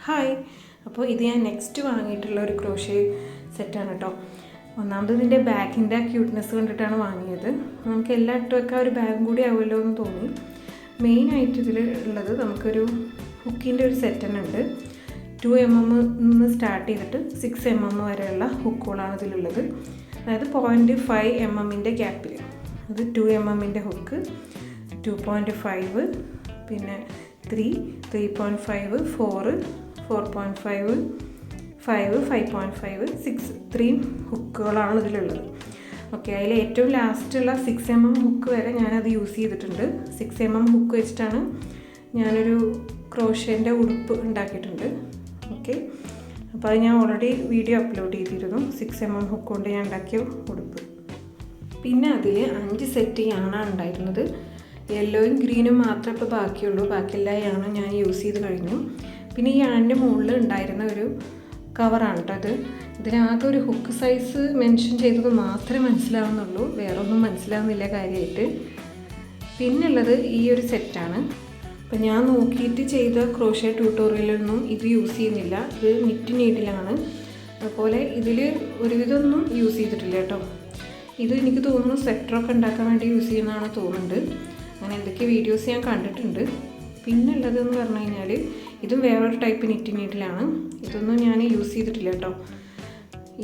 Hi. അപ്പോൾ ഇത് ഞാൻ നെക്സ്റ്റ് വാങ്ങിയിട്ടുള്ള ഒരു ക്രോഷേ സെറ്റാണ് കേട്ടോ. ഒന്നാമത് ഇതിൻ്റെ ബാക്കിൻ്റെ ക്യൂട്ട്നെസ് കണ്ടിട്ടാണ് വാങ്ങിയത്. നമുക്ക് എല്ലാ ഇട്ട് വെക്കാൻ ഒരു ബാഗും കൂടി ആവുമല്ലോ എന്ന് തോന്നി. മെയിനായിട്ട് ഇതിൽ ഉള്ളത് നമുക്കൊരു ഹുക്കിൻ്റെ ഒരു സെറ്റ് തന്നെ ഉണ്ട്. 2mm നിന്ന് സ്റ്റാർട്ട് ചെയ്തിട്ട് 6mm വരെയുള്ള ഹുക്കുകളാണ് ഇതിലുള്ളത്. അതായത് 0.5mm ഗ്യാപ്പിൽ അത് 2mm ഹുക്ക്, 2.5, പിന്നെ 3, 3.5, 4, 4.5, 5, 5.5, 6 ഇത്രയും ഹുക്കുകളാണ് ഇതിലുള്ളത്. ഓക്കെ, അതിൽ ഏറ്റവും ലാസ്റ്റുള്ള 6mm ഹുക്ക് വരെ ഞാനത് യൂസ് ചെയ്തിട്ടുണ്ട്. 6mm ഹുക്ക് വെച്ചിട്ടാണ് ഞാനൊരു ക്രോഷേൻ്റെ ഉടുപ്പ് ഉണ്ടാക്കിയിട്ടുണ്ട്. ഓക്കെ, അപ്പോൾ അത് ഞാൻ ഓൾറെഡി വീഡിയോ അപ്ലോഡ് ചെയ്തിരുന്നു. 6mm ഹുക്ക് കൊണ്ട് ഞാൻ ഉണ്ടാക്കിയ ഉടുപ്പ്. പിന്നെ അതിൽ 5 സെറ്റ് യാണാണ് ഉണ്ടായിരുന്നത്. യെല്ലോയും ഗ്രീനും മാത്രമേ ഇപ്പോൾ ബാക്കിയുള്ളൂ. ബാക്കിയെല്ലാ യാണും ഞാൻ യൂസ് ചെയ്ത് കഴിഞ്ഞു. പിന്നെ ഈ യാണിൻ്റെ മുകളിൽ ഉണ്ടായിരുന്ന ഒരു കവറാണ് കേട്ടോ അത്. ഇതിനാകെ ഒരു ഹുക്ക് സൈസ് മെൻഷൻ ചെയ്തത് മാത്രമേ മനസ്സിലാവുന്നുള്ളൂ, വേറെ ഒന്നും മനസ്സിലാവുന്നില്ല കാര്യമായിട്ട്. പിന്നുള്ളത് ഈ ഒരു സെറ്റാണ്. അപ്പം ഞാൻ നോക്കിയിട്ട് ചെയ്ത ക്രോഷേ ട്യൂട്ടോറിയലൊന്നും ഇത് യൂസ് ചെയ്യുന്നില്ല. ഇത് നിറ്റ് നീഡിലാണ്. അതുപോലെ ഇതിൽ ഒരുവിധമൊന്നും യൂസ് ചെയ്തിട്ടില്ല കേട്ടോ. ഇത് എനിക്ക് തോന്നുന്നു സ്വെറ്ററൊക്കെ ഉണ്ടാക്കാൻ വേണ്ടി യൂസ് ചെയ്യുന്നതാണ് തോന്നുന്നുണ്ട്. അങ്ങനെ എന്തൊക്കെ വീഡിയോസ് ഞാൻ കണ്ടിട്ടുണ്ട്. പിന്നുള്ളതെന്ന് പറഞ്ഞു കഴിഞ്ഞാൽ ഇതും വേറൊരു ടൈപ്പ് നിറ്റ് നീഡിലാണ്. ഇതൊന്നും ഞാൻ യൂസ് ചെയ്തിട്ടില്ല കേട്ടോ.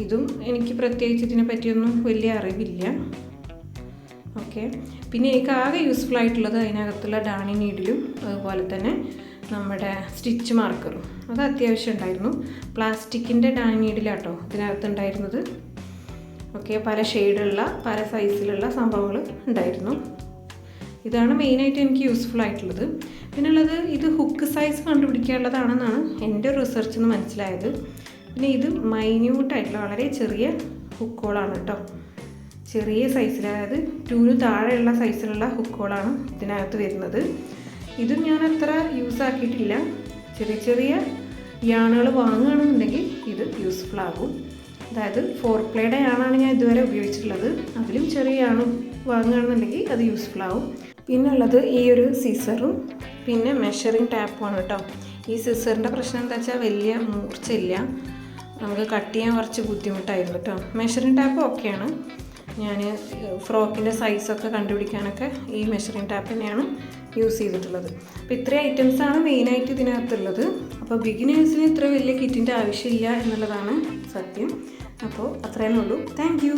ഇതും എനിക്ക് പ്രത്യേകിച്ച് ഇതിനെ പറ്റിയൊന്നും വലിയ അറിവില്ല. ഓക്കെ, പിന്നെ എനിക്ക് ആകെ യൂസ്ഫുൾ ആയിട്ടുള്ളത് അതിനകത്തുള്ള ഡാണി നീഡിലും അതുപോലെ തന്നെ നമ്മുടെ സ്റ്റിച്ച് മാർക്കറും. അത് അത്യാവശ്യം ഉണ്ടായിരുന്നു. പ്ലാസ്റ്റിക്കിൻ്റെ ഡാണി നീഡിലാട്ടോ ഇതിനകത്തുണ്ടായിരുന്നത്. ഓക്കെ, പല ഷെയ്ഡുള്ള പല സൈസിലുള്ള സംഭവങ്ങൾ ഉണ്ടായിരുന്നു. ഇതാണ് മെയിനായിട്ട് എനിക്ക് യൂസ്ഫുൾ ആയിട്ടുള്ളത്. പിന്നുള്ളത് ഇത് ഹുക്ക് സൈസ് കണ്ടുപിടിക്കാനുള്ളതാണെന്നാണ് എൻ്റെ റിസർച്ചിൽ നിന്ന് മനസ്സിലായത്. പിന്നെ ഇത് മൈന്യൂട്ടായിട്ടുള്ള വളരെ ചെറിയ ഹുക്കുകളാണ് കേട്ടോ. ചെറിയ സൈസിൽ, അതായത് 2 താഴെയുള്ള സൈസിലുള്ള ഹുക്കുകളാണ് ഇതിനകത്ത് വരുന്നത്. ഇതും ഞാൻ അത്ര യൂസ് ആക്കിയിട്ടില്ല. ചെറിയ ചെറിയ യാണുകൾ വാങ്ങുകയാണെന്നുണ്ടെങ്കിൽ ഇത് യൂസ്ഫുൾ ആകും. അതായത് 4 പ്ലേയുടെ യാണാണ് ഞാൻ ഇതുവരെ ഉപയോഗിച്ചിട്ടുള്ളത്. അതിലും ചെറിയ യാണ് വാങ്ങുകയാണെന്നുണ്ടെങ്കിൽ അത് യൂസ്ഫുൾ ആവും. പിന്നുള്ളത് ഈ ഒരു സിസറും പിന്നെ മെഷറിങ് ടാപ്പുമാണ് കേട്ടോ. ഈ സിസറിൻ്റെ പ്രശ്നം എന്താ വെച്ചാൽ വലിയ മൂർച്ചയില്ല, നമുക്ക് കട്ട് ചെയ്യാൻ കുറച്ച് ബുദ്ധിമുട്ടായിരുന്നു കേട്ടോ. മെഷറിങ് ടാപ്പ് ഓക്കെയാണ്. ഞാൻ ഫ്രോക്കിൻ്റെ സൈസൊക്കെ കണ്ടുപിടിക്കാനൊക്കെ ഈ മെഷറിങ് ടാപ്പ് തന്നെയാണ് യൂസ് ചെയ്തിട്ടുള്ളത്. അപ്പോൾ ഇത്രയും ഐറ്റംസാണ് മെയിനായിട്ട് ഇതിനകത്തുള്ളത്. അപ്പോൾ ബിഗിനേഴ്സിന് ഇത്ര വലിയ കിറ്റിൻ്റെ ആവശ്യമില്ല എന്നുള്ളതാണ് സത്യം. അപ്പോൾ അത്രയേ ഉള്ളൂ. Thank you.